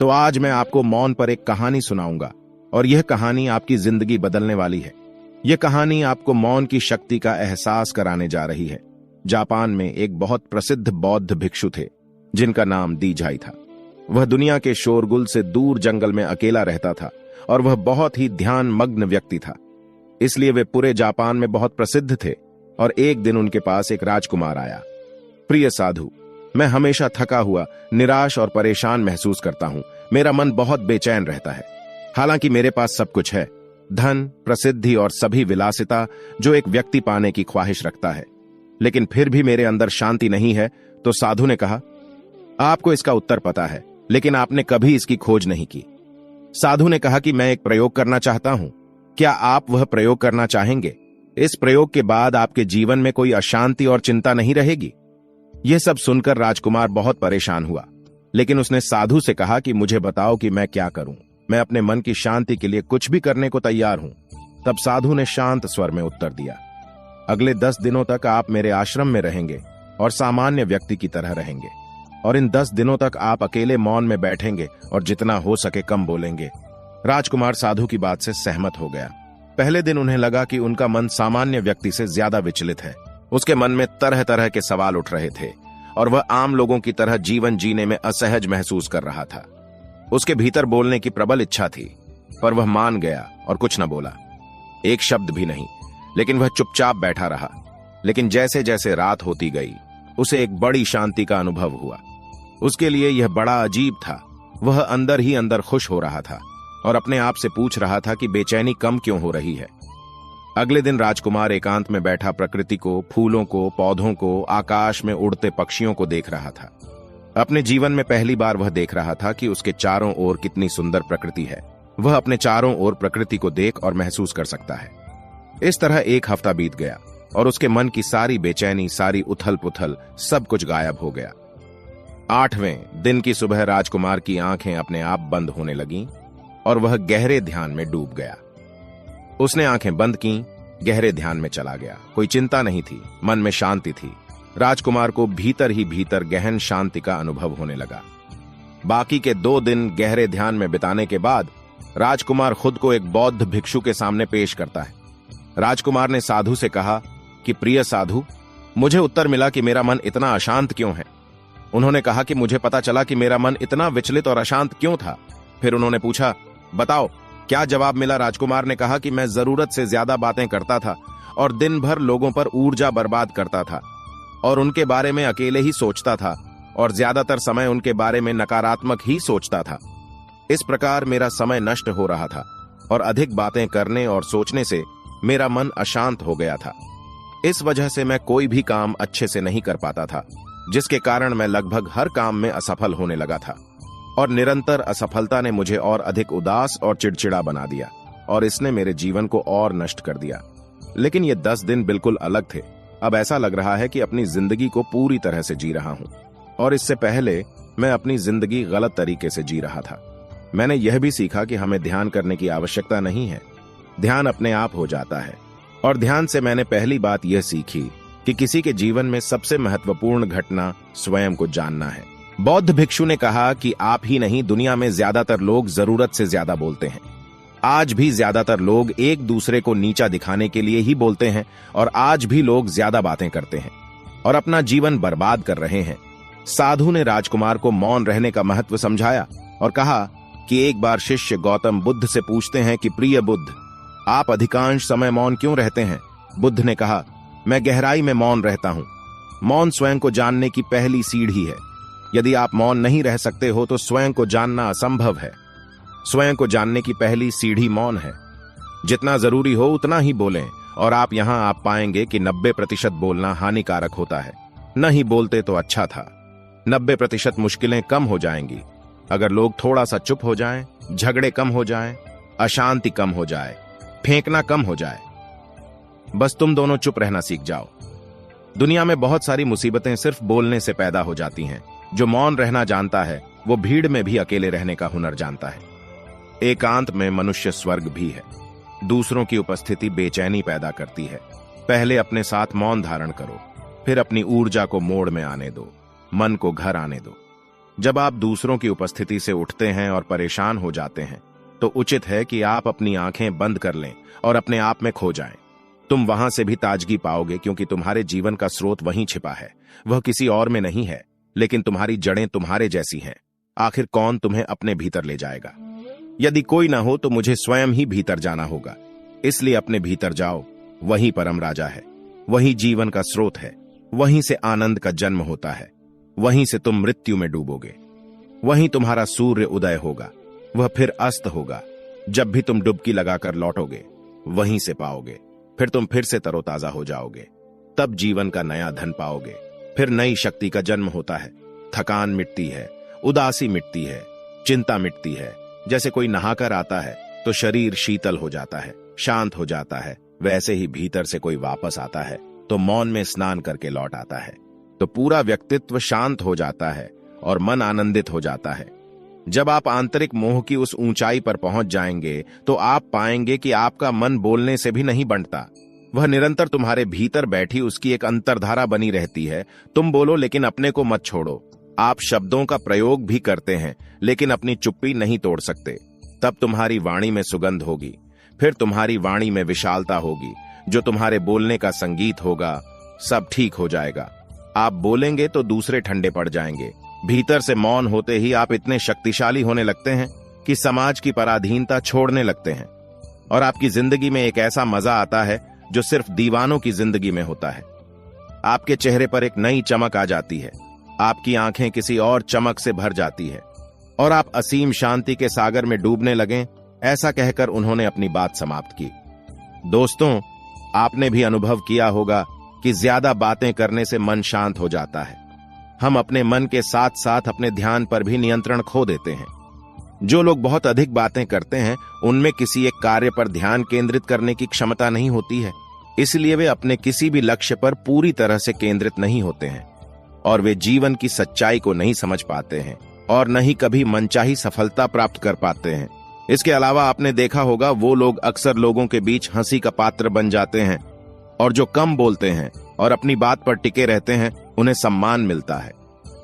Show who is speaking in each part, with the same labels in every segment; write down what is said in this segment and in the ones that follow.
Speaker 1: तो आज मैं आपको मौन पर एक कहानी सुनाऊंगा और यह कहानी आपकी जिंदगी बदलने वाली है। यह कहानी आपको मौन की शक्ति का एहसास कराने जा रही है। जापान में एक बहुत प्रसिद्ध बौद्ध भिक्षु थे जिनका नाम दीझाई था। वह दुनिया के शोरगुल से दूर जंगल में अकेला रहता था और वह बहुत ही ध्यान मग्न व्यक्ति था। इसलिए वे पूरे जापान में बहुत प्रसिद्ध थे। और एक दिन उनके पास एक राजकुमार आया। प्रिय साधु, मैं हमेशा थका हुआ, निराश और परेशान महसूस करता हूं। मेरा मन बहुत बेचैन रहता है। हालांकि मेरे पास सब कुछ है, धन, प्रसिद्धि और सभी विलासिता जो एक व्यक्ति पाने की ख्वाहिश रखता है, लेकिन फिर भी मेरे अंदर शांति नहीं है। तो साधु ने कहा, आपको इसका उत्तर पता है, लेकिन आपने कभी इसकी खोज नहीं की। साधु ने कहा कि मैं एक प्रयोग करना चाहता हूं। क्या आप वह प्रयोग करना चाहेंगे? इस प्रयोग के बाद आपके जीवन में कोई अशांति और चिंता नहीं रहेगी। यह सब सुनकर राजकुमार बहुत परेशान हुआ, लेकिन उसने साधु से कहा कि मुझे बताओ कि मैं क्या करूं। मैं अपने मन की शांति के लिए कुछ भी करने को तैयार हूं। तब साधु ने शांत स्वर में उत्तर दिया, अगले 10 दिनों तक आप मेरे आश्रम में रहेंगे और सामान्य व्यक्ति की तरह रहेंगे। और इन 10 दिनों तक आप अकेले मौन में बैठेंगे और जितना हो सके कम बोलेंगे। राजकुमार साधु की बात से सहमत हो गया। पहले दिन उन्हें लगा कि उनका मन सामान्य व्यक्ति से ज्यादा विचलित है। उसके मन में तरह तरह के सवाल उठ रहे थे और वह आम लोगों की तरह जीवन जीने में असहज महसूस कर रहा था। उसके भीतर बोलने की प्रबल इच्छा थी, पर वह मान गया और कुछ न बोला, एक शब्द भी नहीं। लेकिन वह चुपचाप बैठा रहा। लेकिन जैसे जैसे रात होती गई, उसे एक बड़ी शांति का अनुभव हुआ। उसके लिए यह बड़ा अजीब था। वह अंदर ही अंदर खुश हो रहा था और अपने आप से पूछ रहा था कि बेचैनी कम क्यों हो रही है। अगले दिन राजकुमार एकांत में बैठा प्रकृति को, फूलों को, पौधों को, आकाश में उड़ते पक्षियों को देख रहा था। अपने जीवन में पहली बार वह देख रहा था कि उसके चारों ओर कितनी सुंदर प्रकृति है। वह अपने चारों ओर प्रकृति को देख और महसूस कर सकता है। इस तरह एक हफ्ता बीत गया और उसके मन की सारी बेचैनी, सारी उथल पुथल, सब कुछ गायब हो गया। 8वें दिन की सुबह राजकुमार की आंखें अपने आप बंद होने लगीं और वह गहरे ध्यान में डूब गया। उसने आंखें बंद की, गहरे ध्यान में चला गया। कोई चिंता नहीं थी, मन में शांति थी। राजकुमार को भीतर ही भीतर गहन शांति का अनुभव होने लगा। बाकी के 2 दिन गहरे ध्यान में बिताने के बाद राजकुमार खुद को एक बौद्ध भिक्षु के सामने पेश करता है। राजकुमार ने साधु से कहा कि प्रिय साधु, मुझे उत्तर मिला कि मेरा मन इतना अशांत क्यों है। उन्होंने कहा कि मुझे पता चला कि मेरा मन इतना विचलित और अशांत क्यों था। फिर उन्होंने पूछा, बताओ क्या जवाब मिला? राजकुमार ने कहा कि मैं जरूरत से ज्यादा बातें करता था और दिन भर लोगों पर ऊर्जा बर्बाद करता था और उनके बारे में अकेले ही सोचता था और ज्यादातर समय उनके बारे में नकारात्मक ही सोचता था। इस प्रकार मेरा समय नष्ट हो रहा था और अधिक बातें करने और सोचने से मेरा मन अशांत हो गया था। इस वजह से मैं कोई भी काम अच्छे से नहीं कर पाता था, जिसके कारण मैं लगभग हर काम में असफल होने लगा था। और निरंतर असफलता ने मुझे और अधिक उदास और चिड़चिड़ा बना दिया और इसने मेरे जीवन को और नष्ट कर दिया। लेकिन ये 10 दिन बिल्कुल अलग थे। अब ऐसा लग रहा है कि अपनी जिंदगी को पूरी तरह से जी रहा हूं और इससे पहले मैं अपनी जिंदगी गलत तरीके से जी रहा था। मैंने यह भी सीखा कि हमें ध्यान करने की आवश्यकता नहीं है, ध्यान अपने आप हो जाता है। और ध्यान से मैंने पहली बात यह सीखी कि किसी के जीवन में सबसे महत्वपूर्ण घटना स्वयं को जानना है। बौद्ध भिक्षु ने कहा कि आप ही नहीं, दुनिया में ज्यादातर लोग जरूरत से ज्यादा बोलते हैं। आज भी ज्यादातर लोग एक दूसरे को नीचा दिखाने के लिए ही बोलते हैं और आज भी लोग ज्यादा बातें करते हैं और अपना जीवन बर्बाद कर रहे हैं। साधु ने राजकुमार को मौन रहने का महत्व समझाया और कहा कि एक बार शिष्य गौतम बुद्ध से पूछते हैं कि प्रिय बुद्ध, आप अधिकांश समय मौन क्यों रहते हैं? बुद्ध ने कहा, मैं गहराई में मौन रहता हूं। मौन स्वयं को जानने की पहली सीढ़ी है। यदि आप मौन नहीं रह सकते हो तो स्वयं को जानना असंभव है। स्वयं को जानने की पहली सीढ़ी मौन है। जितना जरूरी हो उतना ही बोलें और आप पाएंगे कि 90% बोलना हानिकारक होता है। नहीं बोलते तो अच्छा था। 90% मुश्किलें कम हो जाएंगी अगर लोग थोड़ा सा चुप हो जाएं, झगड़े कम हो जाएं, अशांति कम हो जाए, फेंकना कम हो जाए। बस तुम दोनों चुप रहना सीख जाओ। दुनिया में बहुत सारी मुसीबतें सिर्फ बोलने से पैदा हो जाती हैं। जो मौन रहना जानता है वो भीड़ में भी अकेले रहने का हुनर जानता है। एकांत में मनुष्य स्वर्ग भी है। दूसरों की उपस्थिति बेचैनी पैदा करती है। पहले अपने साथ मौन धारण करो, फिर अपनी ऊर्जा को मोड़ में आने दो, मन को घर आने दो। जब आप दूसरों की उपस्थिति से उठते हैं और परेशान हो जाते हैं तो उचित है कि आप अपनी आंखें बंद कर लें और अपने आप में खो जाएं। तुम वहां से भी ताजगी पाओगे, क्योंकि तुम्हारे जीवन का स्रोत वहीं छिपा है। वह किसी और में नहीं है, लेकिन तुम्हारी जड़ें तुम्हारे जैसी हैं। आखिर कौन तुम्हें अपने भीतर ले जाएगा? यदि कोई ना हो तो मुझे स्वयं ही भीतर जाना होगा। इसलिए अपने भीतर जाओ, वही परम राजा है, वही जीवन का स्रोत है, वहीं से आनंद का जन्म होता है, वहीं से तुम मृत्यु में डूबोगे, वहीं तुम्हारा सूर्य उदय होगा, वह फिर अस्त होगा। जब भी तुम डुबकी लगाकर लौटोगे वहीं से पाओगे, फिर से तरोताजा हो जाओगे। तब जीवन का नया धन पाओगे, फिर नई शक्ति का जन्म होता है। थकान मिटती है, उदासी मिटती है, चिंता मिटती है। जैसे कोई नहाकर आता है तो शरीर शीतल हो जाता है, शांत हो जाता है, वैसे ही भीतर से कोई वापस आता है तो मौन में स्नान करके लौट आता है, तो पूरा व्यक्तित्व शांत हो जाता है और मन आनंदित हो जाता है। जब आप आंतरिक मोह की उस ऊंचाई पर पहुंच जाएंगे तो आप पाएंगे कि आपका मन बोलने से भी नहीं बंटता। वह निरंतर तुम्हारे भीतर बैठी उसकी एक अंतर्धारा बनी रहती है। तुम बोलो लेकिन अपने को मत छोड़ो। आप शब्दों का प्रयोग भी करते हैं लेकिन अपनी चुप्पी नहीं तोड़ सकते। तब तुम्हारी वाणी में सुगंध होगी, फिर तुम्हारी वाणी में विशालता होगी, जो तुम्हारे बोलने का संगीत होगा। सब ठीक हो जाएगा। आप बोलेंगे तो दूसरे ठंडे पड़ जाएंगे। भीतर से मौन होते ही आप इतने शक्तिशाली होने लगते हैं कि समाज की पराधीनता छोड़ने लगते हैं और आपकी जिंदगी में एक ऐसा मजा आता है जो सिर्फ दीवानों की जिंदगी में होता है। आपके चेहरे पर एक नई चमक आ जाती है, आपकी आंखें किसी और चमक से भर जाती है और आप असीम शांति के सागर में डूबने लगें। ऐसा कहकर उन्होंने अपनी बात समाप्त की। दोस्तों, आपने भी अनुभव किया होगा कि ज्यादा बातें करने से मन शांत हो जाता है। हम अपने मन के साथ साथ अपने ध्यान पर भी नियंत्रण खो देते हैं। जो लोग बहुत अधिक बातें करते हैं उनमें किसी एक कार्य पर ध्यान केंद्रित करने की क्षमता नहीं होती है, इसलिए वे अपने किसी भी लक्ष्य पर पूरी तरह से केंद्रित नहीं होते हैं और वे जीवन की सच्चाई को नहीं समझ पाते हैं और न ही कभी मनचाही सफलता प्राप्त कर पाते हैं। इसके अलावा आपने देखा होगा वो लोग अक्सर लोगों के बीच हंसी का पात्र बन जाते हैं और जो कम बोलते हैं और अपनी बात पर टिके रहते हैं उन्हें सम्मान मिलता है।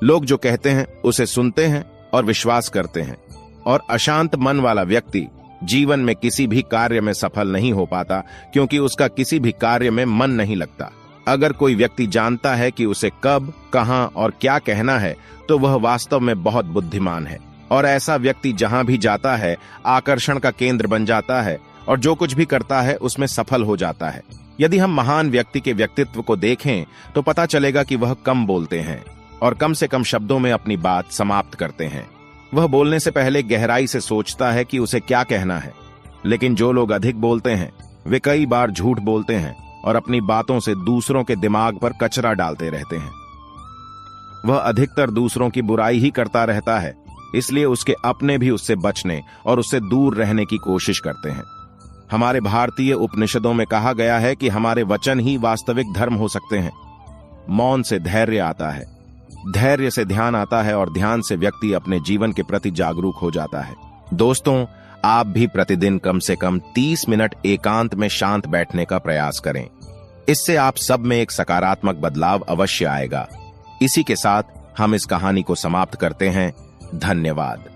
Speaker 1: लोग जो कहते हैं उसे सुनते हैं और विश्वास करते हैं और अशांत मन वाला व्यक्ति जीवन में किसी भी कार्य में सफल नहीं हो पाता, क्योंकि उसका किसी भी कार्य में मन नहीं लगता। अगर कोई व्यक्ति जानता है कि उसे कब, कहां और क्या कहना है तो वह वास्तव में बहुत बुद्धिमान है और ऐसा व्यक्ति जहां भी जाता है आकर्षण का केंद्र बन जाता है और जो कुछ भी करता है उसमें सफल हो जाता है। यदि हम महान व्यक्ति के व्यक्तित्व को देखें तो पता चलेगा कि वह कम बोलते हैं और कम से कम शब्दों में अपनी बात समाप्त करते हैं। वह बोलने से पहले गहराई से सोचता है कि उसे क्या कहना है। लेकिन जो लोग अधिक बोलते हैं वे कई बार झूठ बोलते हैं और अपनी बातों से दूसरों के दिमाग पर कचरा डालते रहते हैं। वह अधिकतर दूसरों की बुराई ही करता रहता है, इसलिए उसके अपने भी उससे बचने और उससे दूर रहने की कोशिश करते हैं। हमारे भारतीय उपनिषदों में कहा गया है कि हमारे वचन ही वास्तविक धर्म हो सकते हैं। मौन से धैर्य आता है, धैर्य से ध्यान आता है और ध्यान से व्यक्ति अपने जीवन के प्रति जागरूक हो जाता है। दोस्तों, आप भी प्रतिदिन कम से कम 30 मिनट एकांत में शांत बैठने का प्रयास करें। इससे आप सब में एक सकारात्मक बदलाव अवश्य आएगा। इसी के साथ हम इस कहानी को समाप्त करते हैं। धन्यवाद।